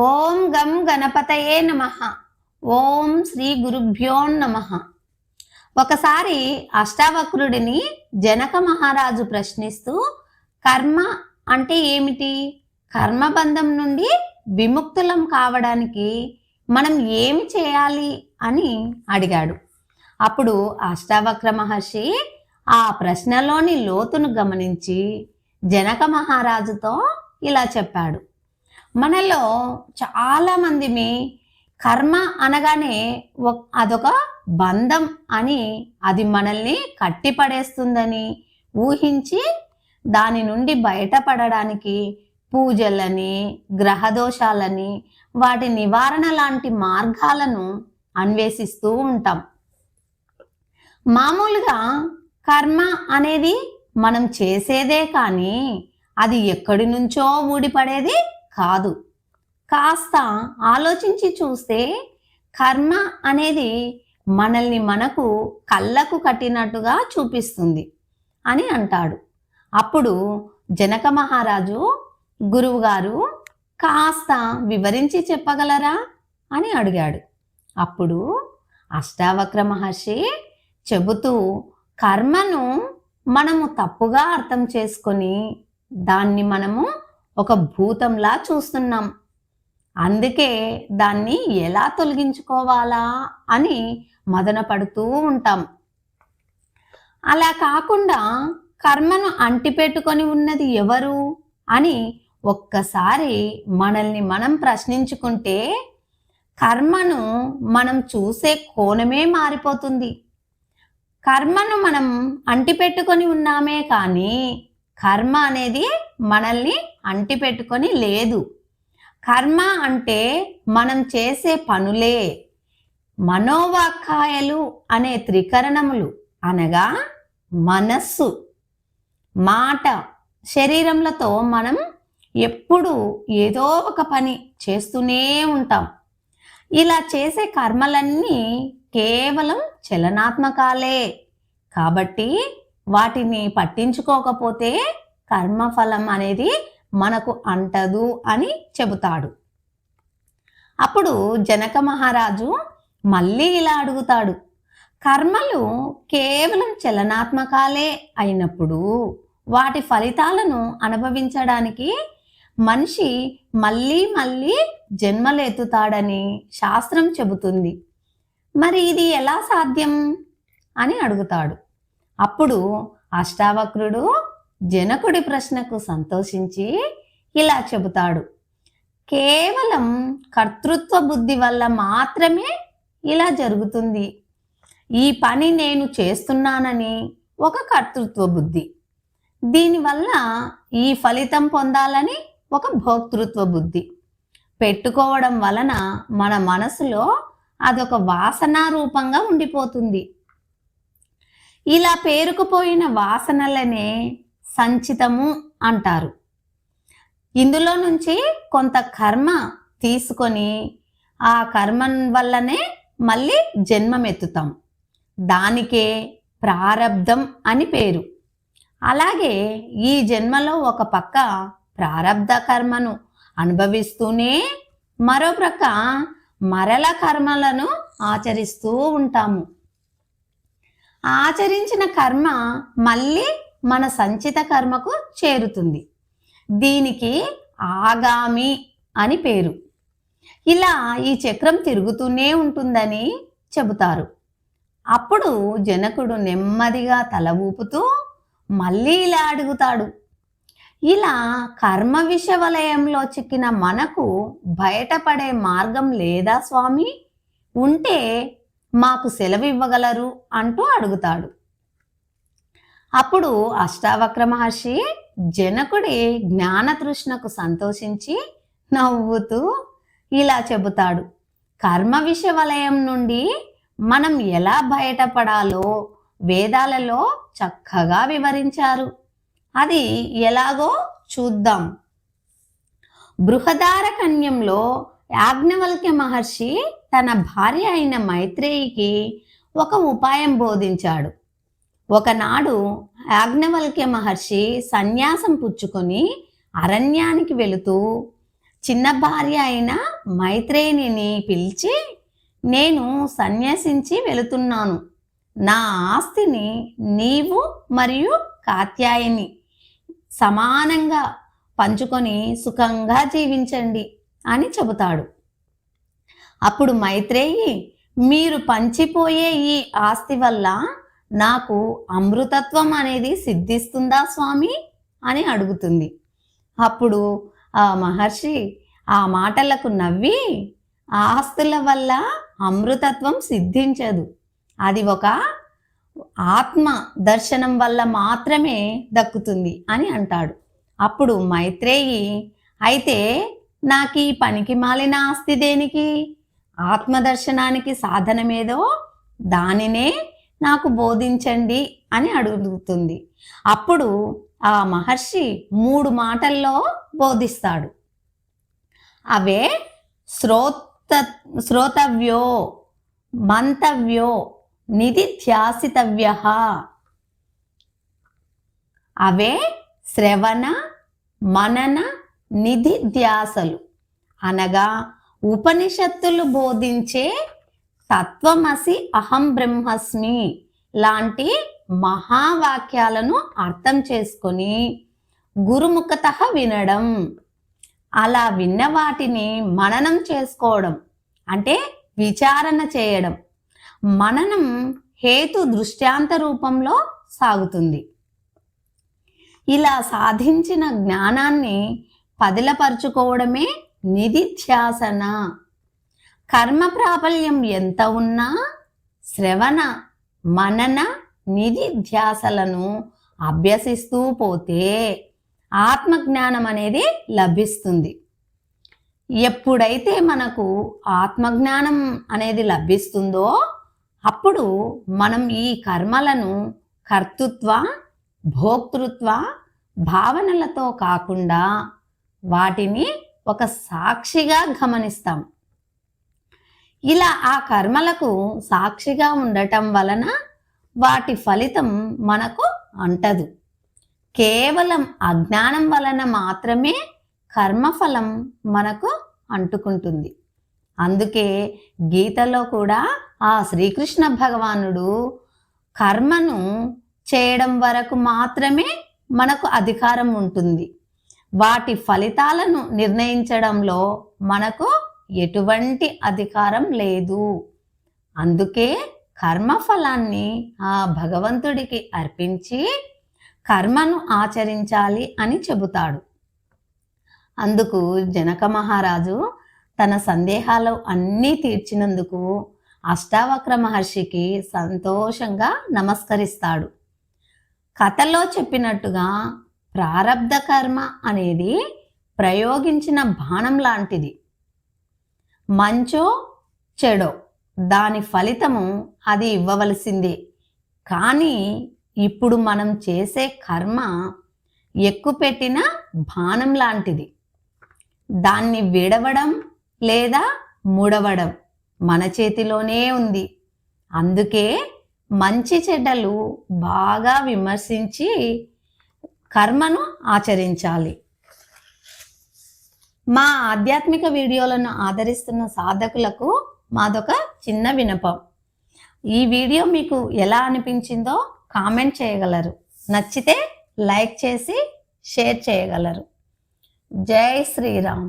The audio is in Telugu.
ఓం గం గణపతయే నమః. ఓం శ్రీ గురుభ్యో నమః. ఒకసారి అష్టావక్రుడిని జనక మహారాజు ప్రశ్నిస్తూ కర్మ అంటే ఏమిటి, కర్మబంధం నుండి విముక్తులం కావడానికి మనం ఏమి చేయాలి అని అడిగాడు. అప్పుడు అష్టావక్ర మహర్షి ఆ ప్రశ్నలోని లోతును గమనించి జనక మహారాజుతో ఇలా చెప్పాడు. మనలో చాలా మందిమి కర్మ అనగానే అదొక బంధం అని, అది మనల్ని కట్టిపడేస్తుందని ఊహించి దాని నుండి బయటపడడానికి పూజలని, గ్రహదోషాలని, వాటి నివారణ లాంటి మార్గాలను అన్వేషిస్తూ ఉంటాం. మామూలుగా కర్మ అనేది మనం చేసేదే కానీ అది ఎక్కడి నుంచో ఊడిపడేది కాదు. కాస్త ఆలోచించి చూస్తే కర్మ అనేది మనల్ని మనకు కళ్ళకు కట్టినట్టుగా చూపిస్తుంది అని అంటాడు. అప్పుడు జనక మహారాజు, గురువుగారు కాస్త వివరించి చెప్పగలరా అని అడిగాడు. అప్పుడు అష్టావక్ర మహర్షి చెబుతూ, కర్మను మనము తప్పుగా అర్థం చేసుకొని దాన్ని మనము ఒక భూతంలా చూస్తున్నాం. అందుకే దాన్ని ఎలా తొలగించుకోవాలా అని మదన పడుతూ ఉంటాం. అలా కాకుండా కర్మను అంటిపెట్టుకొని ఉన్నది ఎవరు అని ఒక్కసారి మనల్ని మనం ప్రశ్నించుకుంటే కర్మను మనం చూసే కోణమే మారిపోతుంది. కర్మను మనం అంటిపెట్టుకొని ఉన్నామే కానీ కర్మ అనేది మనల్ని అంటిపెట్టుకొని లేదు. కర్మ అంటే మనం చేసే పనులే. మనోవాక్కాయలు అనే త్రికరణములు అనగా మనస్సు, మాట, శరీరములతో మనం ఎప్పుడు ఏదో ఒక పని చేస్తూనే ఉంటాం. ఇలా చేసే కర్మలన్నీ కేవలం చలనాత్మకాలే కాబట్టి వాటిని పట్టించుకోకపోతే కర్మఫలం అనేది మనకు అంటదు అని చెబుతాడు. అప్పుడు జనక మహారాజు మళ్ళీ ఇలా అడుగుతాడు, కర్మలు కేవలం చలనాత్మకాలే అయినప్పుడు వాటి ఫలితాలను అనుభవించడానికి మనిషి మళ్ళీ మళ్ళీ జన్మలెత్తుతాడని శాస్త్రం చెబుతుంది. మరి ఇది ఎలా సాధ్యం అని అడుగుతాడు. అప్పుడు అష్టావక్రుడు జనకుడి ప్రశ్నకు సంతోషించి ఇలా చెబుతాడు, కేవలం కర్తృత్వ బుద్ధి వల్ల మాత్రమే ఇలా జరుగుతుంది. ఈ పని నేను చేస్తున్నానని ఒక కర్తృత్వ బుద్ధి, దీనివల్ల ఈ ఫలితం పొందాలని ఒక భోక్తృత్వ బుద్ధి పెట్టుకోవడం వలన మన మనసులో అదొక వాసనా రూపంగా ఉండిపోతుంది. ఇలా పేరుకుపోయిన వాసనలనే సంచితము అంటారు. ఇందులో నుంచి కొంత కర్మ తీసుకొని ఆ కర్మ వల్లనే మళ్ళీ జన్మమెత్తుతాం. దానికే ప్రారబ్ధం అని పేరు. అలాగే ఈ జన్మలో ఒక పక్క ప్రారబ్ధ కర్మను అనుభవిస్తూనే మరో ప్రక్క మరల కర్మలను ఆచరిస్తూ ఉంటాము. ఆచరించిన కర్మ మళ్ళీ మన సంచిత కర్మకు చేరుతుంది. దీనికి ఆగామి అని పేరు. ఇలా ఈ చక్రం తిరుగుతూనే ఉంటుందని చెబుతారు. అప్పుడు జనకుడు నెమ్మదిగా తల ఊపుతూ మళ్ళీ ఇలా అడుగుతాడు, ఇలా కర్మ విషవలయంలో చిక్కిన మనకు బయటపడే మార్గం లేదా స్వామి? ఉంటే మాకు సెలవు ఇవ్వగలరు అంటూ అడుగుతాడు. అప్పుడు అష్టావక్ర మహర్షి జనకుడి జ్ఞానతృష్ణకు సంతోషించి నవ్వుతూ ఇలా చెబుతాడు, కర్మ విషవలయం నుండి మనం ఎలా బయటపడాలో వేదాలలో చక్కగా వివరించారు. అది ఎలాగో చూద్దాం. బృహదారకన్యంలో యాజ్ఞవల్క్య మహర్షి తన భార్య అయిన మైత్రేయికి ఒక ఉపాయం బోధించాడు. ఒకనాడు యాజ్ఞవల్క్య మహర్షి సన్యాసం పుచ్చుకొని అరణ్యానికి వెళుతూ చిన్న భార్య అయిన మైత్రేయిని పిలిచి, నేను సన్యసించి వెళుతున్నాను. నా ఆస్తిని నీవు మరియు కాత్యాయని సమానంగా పంచుకొని సుఖంగా జీవించండి అని చెబుతాడు. అప్పుడు మైత్రేయి, మీరు పంచిపోయే ఈ ఆస్తి వల్ల నాకు అమృతత్వం అనేది సిద్ధిస్తుందా స్వామి అని అడుగుతుంది. అప్పుడు ఆ మహర్షి ఆ మాటలకు నవ్వి, ఆస్తుల వల్ల అమృతత్వం సిద్ధించదు, అది ఒక ఆత్మ దర్శనం వల్ల మాత్రమే దక్కుతుంది అని అంటాడు. అప్పుడు మైత్రేయి, అయితే నాకు ఈ పనికి మాలిన ఆస్తి దేనికి? ఆత్మదర్శనానికి సాధనమేదో దానినే నాకు బోధించండి అని అడుగుతుంది. అప్పుడు ఆ మహర్షి 3 మాటల్లో బోధిస్తాడు. అవే శ్రోతవ్యో, మంతవ్యో, నిధిధ్యాసితవ్య. అవే శ్రవణ, మనన, నిధిధ్యాసలు అనగా ఉపనిషత్తులు బోధించే తత్వమసి అహం బ్రహ్మస్మి లాంటి మహావాక్యాలను అర్థం చేసుకొని గురుముఖతః వినడం, అలా విన్న వాటిని మననం చేసుకోవడం అంటే విచారణ చేయడం. మననం హేతు దృష్టాంత రూపంలో సాగుతుంది. ఇలా సాధించిన జ్ఞానాన్ని పదిలపరుచుకోవడమే నిధిధ్యాసన. కర్మ ప్రాబల్యం ఎంత ఉన్నా శ్రవణ, మనన, నిధిధ్యాసలను అభ్యసిస్తూ పోతే ఆత్మజ్ఞానం అనేది లభిస్తుంది. ఎప్పుడైతే మనకు ఆత్మజ్ఞానం అనేది లభిస్తుందో అప్పుడు మనం ఈ కర్మలను కర్తృత్వ, భోక్తృత్వ భావనలతో కాకుండా వాటిని ఒక సాక్షిగా గమనిస్తాం. ఇలా ఆ కర్మలకు సాక్షిగా ఉండటం వలన వాటి ఫలితం మనకు అంటదు. కేవలం అజ్ఞానం వలన మాత్రమే కర్మఫలం మనకు అంటుకుంటుంది. అందుకే గీతలో కూడా ఆ శ్రీకృష్ణ భగవానుడు కర్మను చేయడం వరకు మాత్రమే మనకు అధికారం ఉంటుంది, వాటి ఫలితాలను నిర్ణయించడంలో మనకు ఎటువంటి అధికారం లేదు. అందుకే కర్మఫలాన్ని ఆ భగవంతుడికి అర్పించి కర్మను ఆచరించాలి అని చెబుతాడు. అందుకు జనక మహారాజు తన సందేహాలు అన్నీ తీర్చినందుకు అష్టావక్ర మహర్షికి సంతోషంగా నమస్కరిస్తాడు. కథలో చెప్పినట్టుగా ప్రారబ్ధ కర్మ అనేది ప్రయోగించిన బాణం లాంటిది. మంచో చెడో దాని ఫలితము అది ఇవ్వవలసిందే. కానీ ఇప్పుడు మనం చేసే కర్మ ఎక్కుపెట్టిన బాణం లాంటిది. దాన్ని విడవడం లేదా ముడవడం మన చేతిలోనే ఉంది. అందుకే మంచి చెడ్డలు బాగా విమర్శించి కర్మను ఆచరించాలి. మా ఆధ్యాత్మిక వీడియోలను ఆదరిస్తున్న సాధకులకు మాదొక చిన్న విన్నపం. ఈ వీడియో మీకు ఎలా అనిపించిందో కామెంట్ చేయగలరు. నచ్చితే లైక్ చేసి షేర్ చేయగలరు. జై శ్రీరామ్.